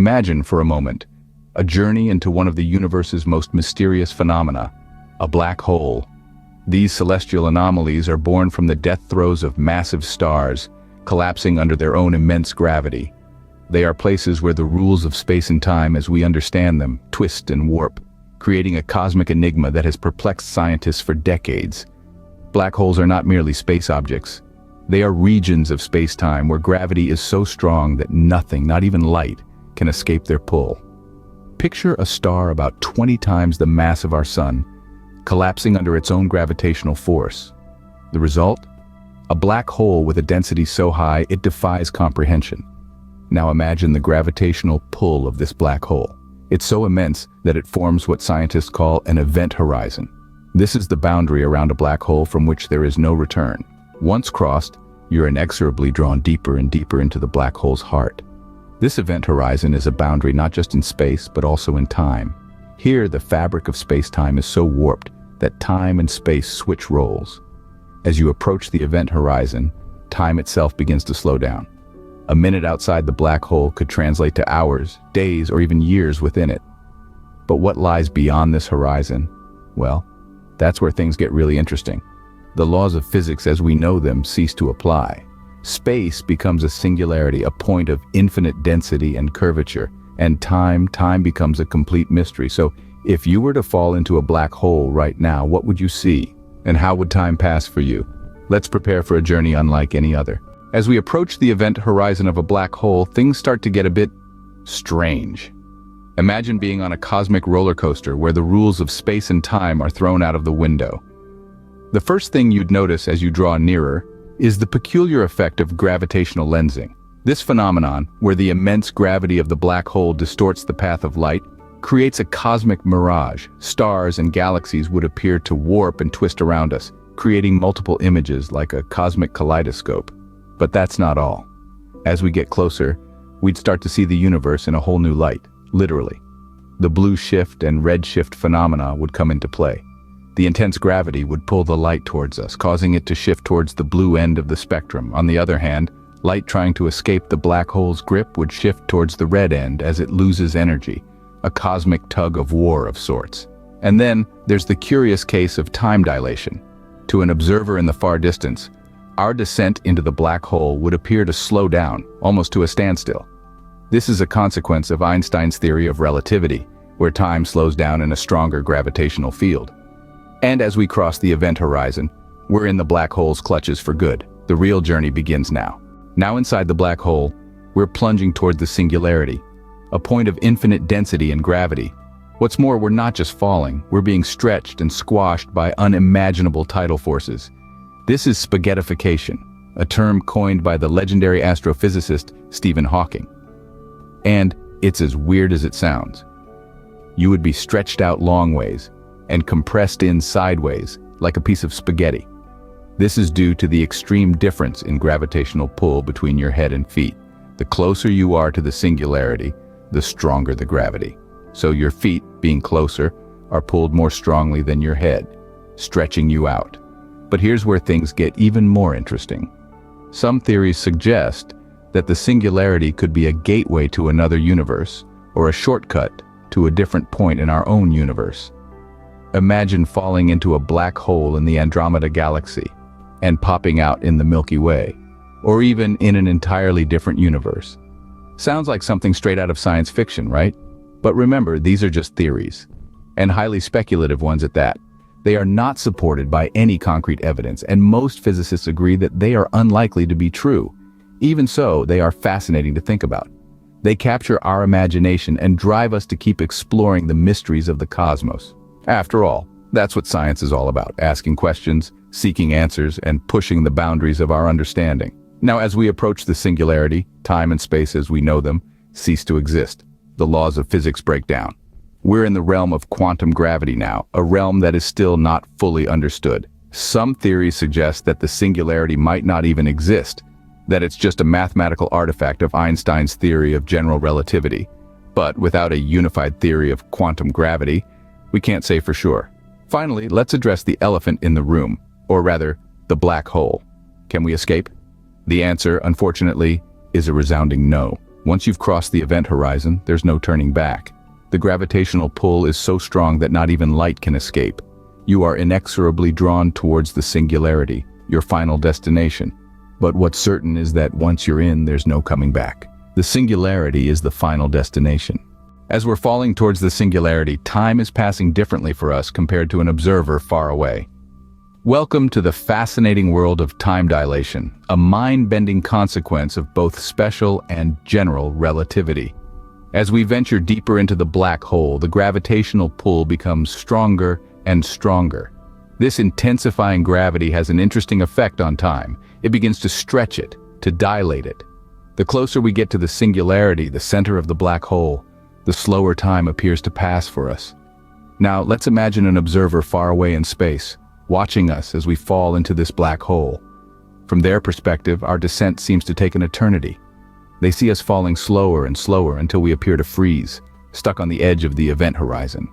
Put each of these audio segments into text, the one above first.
Imagine, for a moment, a journey into one of the universe's most mysterious phenomena, a black hole. These celestial anomalies are born from the death throes of massive stars, collapsing under their own immense gravity. They are places where the rules of space and time as we understand them twist and warp, creating a cosmic enigma that has perplexed scientists for decades. Black holes are not merely space objects. They are regions of space-time where gravity is so strong that nothing, not even light, can escape their pull. Picture a star about 20 times the mass of our sun, collapsing under its own gravitational force. The result? A black hole with a density so high it defies comprehension. Now imagine the gravitational pull of this black hole. It's so immense that it forms what scientists call an event horizon. This is the boundary around a black hole from which there is no return. Once crossed, you're inexorably drawn deeper and deeper into the black hole's heart. This event horizon is a boundary not just in space, but also in time. Here, the fabric of space-time is so warped that time and space switch roles. As you approach the event horizon, time itself begins to slow down. A minute outside the black hole could translate to hours, days, or even years within it. But what lies beyond this horizon? Well, that's where things get really interesting. The laws of physics as we know them cease to apply. Space becomes a singularity, a point of infinite density and curvature, and time becomes a complete mystery. So, if you were to fall into a black hole right now, what would you see? And how would time pass for you? Let's prepare for a journey unlike any other. As we approach the event horizon of a black hole, things start to get a bit strange. Imagine being on a cosmic roller coaster where the rules of space and time are thrown out of the window. The first thing you'd notice as you draw nearer is the peculiar effect of gravitational lensing. This phenomenon, where the immense gravity of the black hole distorts the path of light, creates a cosmic mirage. Stars and galaxies would appear to warp and twist around us, creating multiple images like a cosmic kaleidoscope. But that's not all. As we get closer, we'd start to see the universe in a whole new light, literally. The blue shift and red shift phenomena would come into play. The intense gravity would pull the light towards us, causing it to shift towards the blue end of the spectrum. On the other hand, light trying to escape the black hole's grip would shift towards the red end as it loses energy, a cosmic tug of war of sorts. And then there's the curious case of time dilation. To an observer in the far distance, our descent into the black hole would appear to slow down, almost to a standstill. This is a consequence of Einstein's theory of relativity, where time slows down in a stronger gravitational field. And as we cross the event horizon, we're in the black hole's clutches for good. The real journey begins now. Now inside the black hole, we're plunging toward the singularity, a point of infinite density and gravity. What's more, we're not just falling, we're being stretched and squashed by unimaginable tidal forces. This is spaghettification, a term coined by the legendary astrophysicist Stephen Hawking. And it's as weird as it sounds. You would be stretched out long ways and compressed in sideways like a piece of spaghetti. This is due to the extreme difference in gravitational pull between your head and feet. The closer you are to the singularity, the stronger the gravity. So your feet, being closer, are pulled more strongly than your head, stretching you out. But here's where things get even more interesting. Some theories suggest that the singularity could be a gateway to another universe, or a shortcut to a different point in our own universe. Imagine falling into a black hole in the Andromeda Galaxy and popping out in the Milky Way, or even in an entirely different universe. Sounds like something straight out of science fiction, right? But remember, these are just theories, and highly speculative ones at that. They are not supported by any concrete evidence, and most physicists agree that they are unlikely to be true. Even so, they are fascinating to think about. They capture our imagination and drive us to keep exploring the mysteries of the cosmos. After all, that's what science is all about, asking questions, seeking answers, and pushing the boundaries of our understanding. Now, as we approach the singularity, time and space as we know them cease to exist. The laws of physics break down. We're in the realm of quantum gravity now, a realm that is still not fully understood. Some theories suggest that the singularity might not even exist, that it's just a mathematical artifact of Einstein's theory of general relativity. But without a unified theory of quantum gravity, we can't say for sure. Finally, let's address the elephant in the room, or rather, the black hole. Can we escape? The answer, unfortunately, is a resounding no. Once you've crossed the event horizon, there's no turning back. The gravitational pull is so strong that not even light can escape. You are inexorably drawn towards the singularity, your final destination. But what's certain is that once you're in, there's no coming back. The singularity is the final destination. As we're falling towards the singularity, time is passing differently for us compared to an observer far away. Welcome to the fascinating world of time dilation, a mind-bending consequence of both special and general relativity. As we venture deeper into the black hole, the gravitational pull becomes stronger and stronger. This intensifying gravity has an interesting effect on time. It begins to stretch it, to dilate it. The closer we get to the singularity, the center of the black hole, the slower time appears to pass for us. Now, let's imagine an observer far away in space, watching us as we fall into this black hole. From their perspective, our descent seems to take an eternity. They see us falling slower and slower until we appear to freeze, stuck on the edge of the event horizon.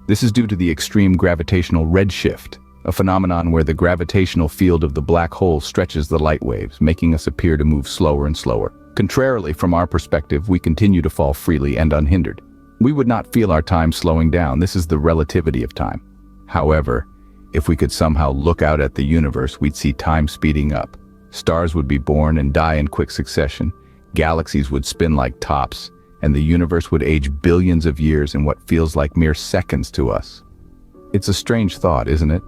This is due to the extreme gravitational redshift, a phenomenon where the gravitational field of the black hole stretches the light waves, making us appear to move slower and slower. Contrarily, from our perspective, we continue to fall freely and unhindered. We would not feel our time slowing down. This is the relativity of time. However, if we could somehow look out at the universe, we'd see time speeding up. Stars would be born and die in quick succession. Galaxies would spin like tops, and the universe would age billions of years in what feels like mere seconds to us. It's a strange thought, isn't it?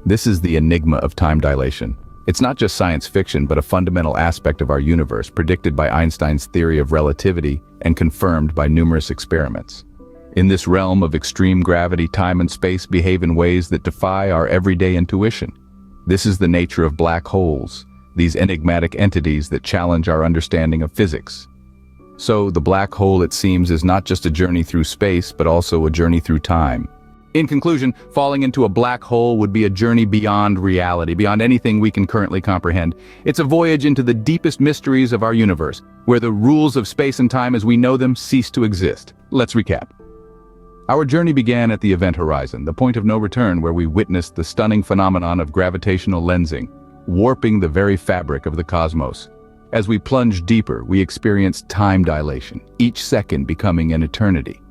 This is the enigma of time dilation. It's not just science fiction, but a fundamental aspect of our universe, predicted by Einstein's theory of relativity and confirmed by numerous experiments. In this realm of extreme gravity, time and space behave in ways that defy our everyday intuition. This is the nature of black holes, these enigmatic entities that challenge our understanding of physics. So, the black hole, it seems, is not just a journey through space, but also a journey through time. In conclusion, falling into a black hole would be a journey beyond reality, beyond anything we can currently comprehend. It's a voyage into the deepest mysteries of our universe, where the rules of space and time as we know them cease to exist. Let's recap. Our journey began at the event horizon, the point of no return where we witnessed the stunning phenomenon of gravitational lensing, warping the very fabric of the cosmos. As we plunged deeper, we experienced time dilation, each second becoming an eternity.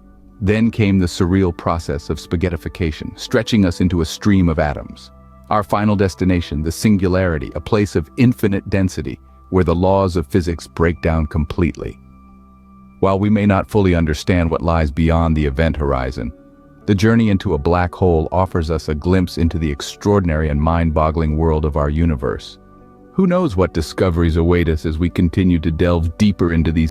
Then came the surreal process of spaghettification, stretching us into a stream of atoms. Our final destination, the singularity, a place of infinite density, where the laws of physics break down completely. While we may not fully understand what lies beyond the event horizon, the journey into a black hole offers us a glimpse into the extraordinary and mind-boggling world of our universe. Who knows what discoveries await us as we continue to delve deeper into these